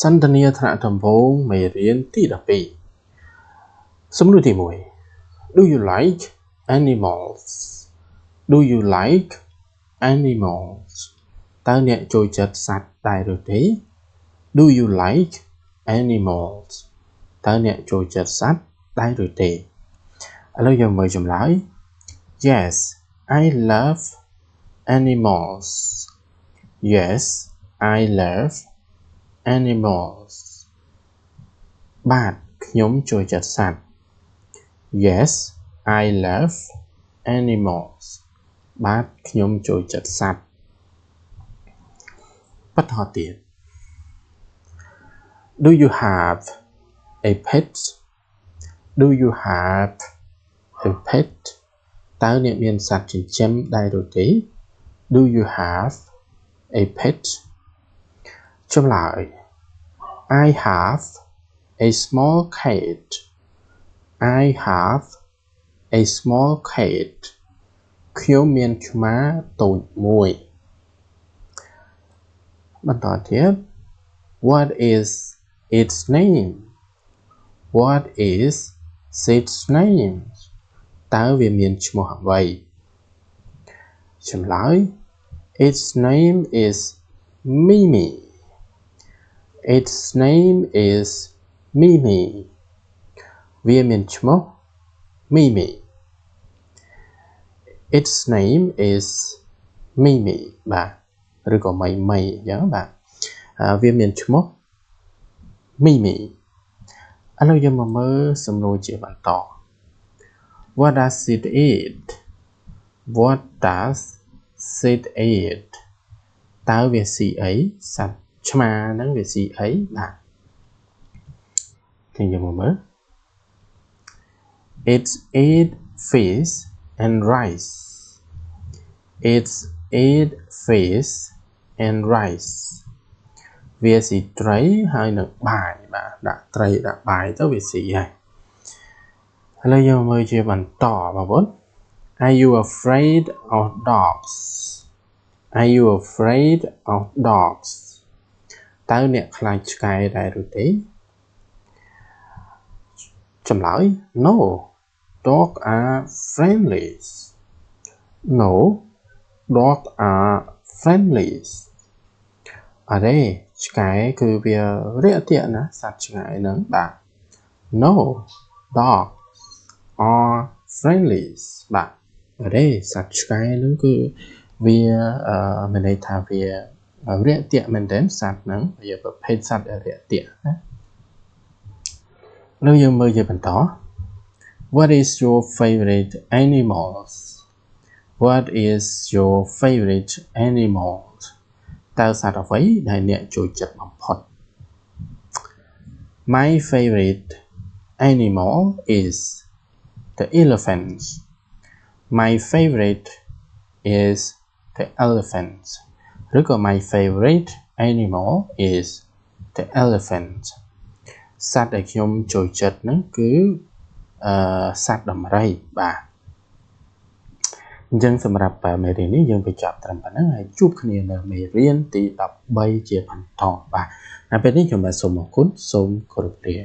សន្ទនាថ្នាក់ដំបូងមេរៀនទី12សំណួរទី1 Do you like animals? Do you like animals? តើអ្នកចូលចិត្តសត្វដែរឬទេ Do you like animals? តើអ្នកចូលចិត្តសត្វដែរឬទេឥឡូវយើងមើលចម្លើយ Yes, I love animals. Yes, I love animals. បាទខ្ញុំចូលចិត្តសត្វ Yes, I love animals. បាទខ្ញុំចូលចិត្តសត្វបន្តទៀត Do you have a pet? Do you have a pet? តើអ្នកមានសត្វចិញ្ចឹមដែរឬទេ Do you have a pet? ចម្លើយ I have a small cat. I have a small cat. ខ្ញុំមានឆ្មាតូចមួយបន្តទៀត What is its name? What is its name? តើវាមានឈ្មោះអ្វីចម្លើយ Its name is Mimi. Its name is Mimi. វាមានឈ្មោះ Mimi. Its name is Mimi. បាទឬក៏មីអញ្ចឹងបាទវាមានឈ្មោះ Mimi. ឥឡូវយើងមកមើលសំណួរជាបន្ត What does it eat? What does it eat? តើវាស៊ីអីសត្វឆ្មាហ្នឹងវាស៊ីអីបាទយើងមកមើល It eat fish and rice. It eat fish and rice. វាស៊ីត្រីហើយនឹងបាយបាទដាក់ត្រីដាក់បាយទៅវាស៊ីហើយឥឡូវយើងមើលជាបន្តបងប្អូន Are you afraid of dogs? Are you afraid of dogs? តើអ្នកខ្លាចឆ្កែដែរឬទេចម្លើយ No, dogs are friendly. No, dogs are friendly. អរេឆ្កែគឺវារាក់ទាក់ណាសត្វឆ្កែហ្នឹងបាទ No, dogs are friendly. បាទអរេសត្វឆ្កែហ្នឹងគឺវាមានន័យថាវារាក់ទាក់មែនទែនសត្វហ្នឹងវាប្រភេទសត្វដែលរាក់ទាក់ណានៅយើងមើលជាបន្ត What is your favorite animals? What is your favorite animals? តើសត្វអ្វីដែលអ្នកចូលចិត្តបំផុត My favorite animal is the elephant. My favorite is the elephant. ឬក៏ My favorite animal is the elephant. សត្វដែលខ្ញុំចូលចិត្តហ្នឹងគឺសត្វដំរីបាទអញ្ចឹងសម្រាប់មេរៀននេះយើងបញ្ចប់ត្រឹមប៉ុណ្ណឹងហើយជួបគ្នានៅមេរៀនទី13ជាបន្តបាទដល់ពេលនេះខ្ញុំបាទសូមអរគុណសូមគោរពលា